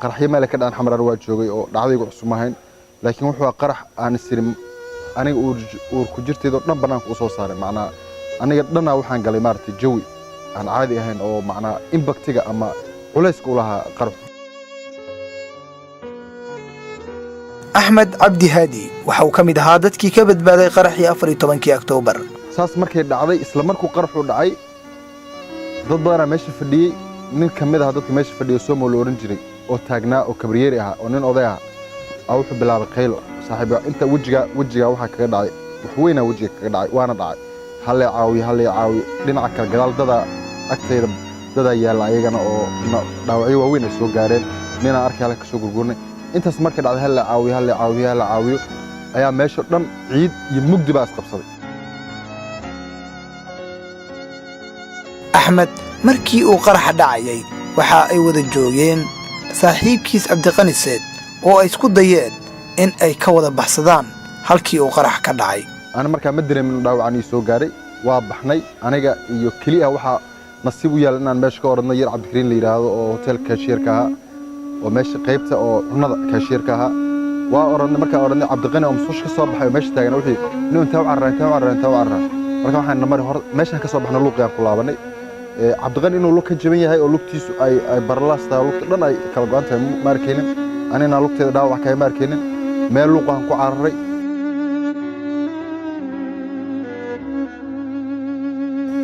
qaraxyo meel ka dhan xamar waa joogay oo dhacdaygu cusubmahayn laakiin wuxuu qarax aan sirin aniga uu ku jirteedo dhan banaanka u soo saaray macnaa aniga dhanna waxaan galay maartay jawi aan caadi ahayn oo macnaa impactiga ama culayska u lahaa qarax axmed cabdi haadi waxa uu ka mid ahaa dadkii ka badbaaday qaraxii 14 Oktoobar saas markay dhacday isla markuu qaraxu dhacay dad badan meesha fadhiyay nin kamid ah dadka meesha fadhiyo Soomaali loo oran jiray oo taagnaa oo kabriyeer ah oo nin oday ah wuxuu bilaabay qaylo saaxiibo inta wajiga waxa kaga dhacay wax weyn wajiga kaga dhacay waana dhacay hal caawi dhinaca kale gadaal dada agteeda dada yaala ayagana oo dhaawacyo waaweyn soo gaareen nina arkay halka soo gurgurnay intaas markay dhacday hal caawiyo ayaa meesha dhan ciid iyo mugdi baa isqabsaday axmed markii uu qarax dhacayay waxa ay wada joogeen saaxiibkiis Cabdiqani Seed oo ay isku dayeen in ay ka wada baxsadaan halkii uu qarax ka dhacay ana markaa ma dareemin dhaawacani soo gaaray waa baxnay aniga iyo kaliya waxa nasiib u yaal inaan meesha ka oradno yar Cabdikariin la yiraahdo oo hotel cashier-ka ah oo meesha qaybta oo cunada cashier-ka ah waa oradnay markaa oradnay Cabdiqani oo musush ka soo baxay meesha taagan wixii inuu inta u carraa marka waxaan namar hor meesha ka soo baxna luuqyaan ku laabanay Cabdiqani inuu luuq ka jaban yahay oo luuqtiisu ay barlaasta luuqta dhan ay kala go'an tahay markeenin anina luuqteeda dhaawac ka markeenin meel luuqan ku cararay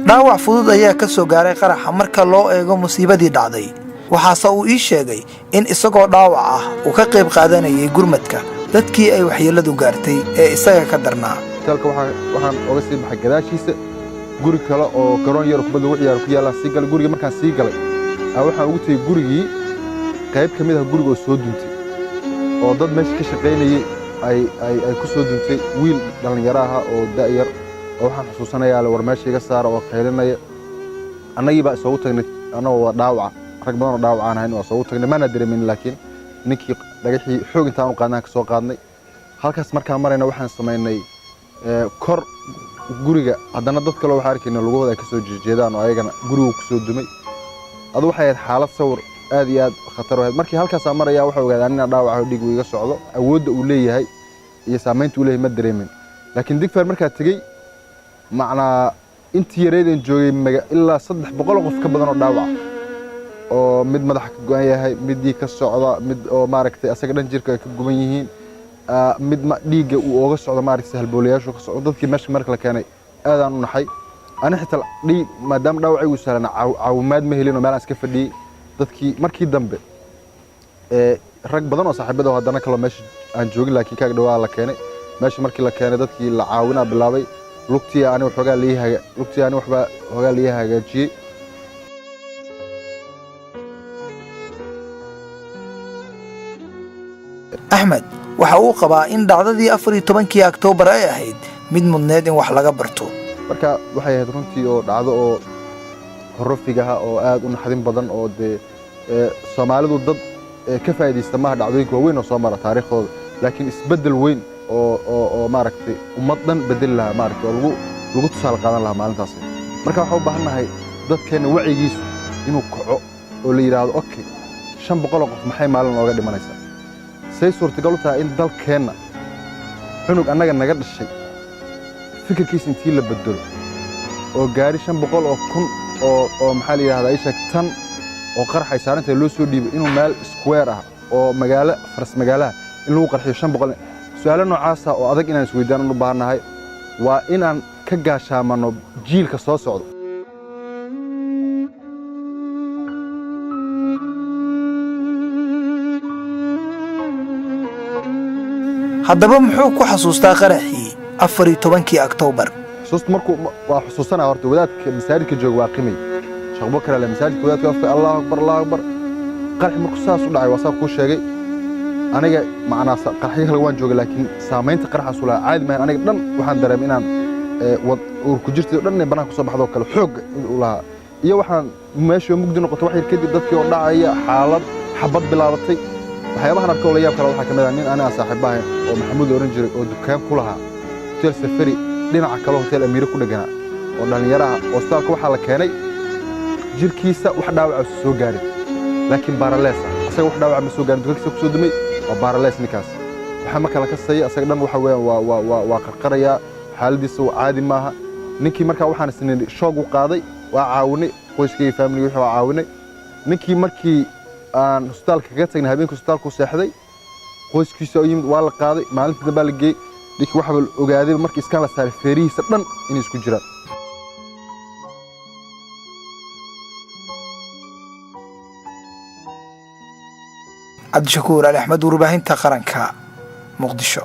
dhaawac fudud ayaa ka soo gaaray qaraxa marka loo eego musiibadii dhacday waxaase uu ii sheegay in isagoo dhaawac ah uu ka qayb qaadanayay gurmadka dadkii ay waxyeeladu gaartay ee isaga ka darnaa talka waxaan oga sii baxay gadaashiisa guri kale oo garoon yar kubadda ugu ciyaar ku yaala sii galay guriga markaan sii galay waxaan ugu tagay gurigii qayb kamid ah guriga oo soo duntay oo dad meesha ka shaqeynayay ay ku soo duntay wiil dhalinyaro ah oo da'yar oo waxaan xusuusanayaa war meesha iga saar oo qaylinaya annagii baa soo tagnay anoo dhaawac rag badan oo dhaawac aan ahayn oo soo tagnay mana dareemin laakiin ninkii dhagaxii xoog intaan u qaadnaa ka soo qaadnay halkaas markaan marayna waxaan sameynay kor guriga haddana dad kale waxa arkayna lugooda ka soo jeedaan oo ayagana gurigu ku soo dumay adu waxay ahayd xaalad sawir aad iyo aad khatar ah markii halkaas aan maraya waxa ogaadaan in dhaawac dhiig iga socdo awoodda uu leeyahay iyo saameynta uu leeyahay ma dareemin laakiin digfar markaa tagay macnaa intii yareedeen joogay ilaa 300 qof ka badan oo dhaawac oo mid madaxa ka go'an yahay midii ka socda mid oo maaragtay asaga dhan jirka ay ka guban yihiin mid ma dhiiga uu uga socdo maaragtay halboolayaashu ka socdo dadkii meesha marka la keenay aadaan u naxay ana xitaa dhiig maadaama dhaawacay uu saalana caawimaad ma helin oo meel aan iska fadhiyay dadkii markii dambe rag badan oo saaxiibada haddana kala meesha aan joogin laakiin kaaga dhawaa la keenay meesha markii la keenay dadkii la caawinaa bilaabay lugtii aan waxoogaa leeyahay hagaajiyay axmed waxa uu qabaa in dhacdadii 14 Oktoobar ay ahayd mid mudneed in wax laga barto marka waxay ahayd runtii oo dhacdo oo horfiga ah oo aad u naxdin badan oo Soomaalidu dad ka faa'iideysta ma dhacdooyinka weyn oo soo mara taariikhdooda laakiin isbedel weyn oo maaragtay ummadan bedel laha maaragtay lagu tusaale qaadan laha maalintaas marka waxa u baahanahay dadkeena wacigiisu inuu kaco oo la yiraahdo okay 500 qof maxay maalin ooga dhimanaysaa say suurtagal u tahay in dalkeena xunug annaga naga dhashay fikirkiisa intii la bedelo oo gaari 500 oo kun oo maxaa la yiraahdaa ay sheegtan oo qarxay saarantay loo soo dhiibay inuu meel square ah oo magaalo faras magaalaha in lagu qarxiyo 500 su'aalo noocaas ah oo adag inaan isweydiin u baahanahay waa inaan ka gaashaamano jiilka soo socdo haddaba muxuu ku xasuustaa qaraxii 14 Oktoobar xasuust markuu waa xusuusana horta wadaadka masaajidka joog waa qimay shaqbo kale masaajidka wadaadka Allahu akbar qarax markuu saas u dhacay wasaab ku sheegay aniga macna qaraxii kale waan joogay laakiin saameynta qaraxaas ula caadi ma aniga dhan waxaan dareemay inaan ur ku jirtay dhan inay banaanka soo baxdo kale xoog u lahaa iyo waxaan meesha mugdi noqoto wax yar kadib dadkii oo dhacaya xaalad xabad bilaabatay waxyaabahan arkoo la yaab kale waxa kamid ah nin aniga saaxiibahay oo Maxamuud oran jiray oo dukaan ku lahaa hotel Safari dhinaca kale hotel Amiir ku dhaganaa oo dhalinyaraha hostalka waxa la keenay jirkiisa wax dhaawac soo gaaray laakiin baralees asaga wax dhaawac ma soo gaarin dukagisa ku soo dumay waa baaraleys ninkaas waxa marka la kasay asaga dhan waxa weeyaan waa qarqaraya xaaladiisa caadi maaha ninkii marka waxaan isneen shoog u qaaday waa caawinay qoyskii family wixii waa caawinay ninkii markii aan hospitaalka kaga tagnay habeenkii hospitaalku seexday qoyskiisa yimid waa la qaaday maalintii dambe la geeyay ninkii waxa la ogaaday markii iskaan la saaray feerihiisa dhan inay isku jiraan cabdishakuur Ali Axmed warbaahinta qaranka Muqdisho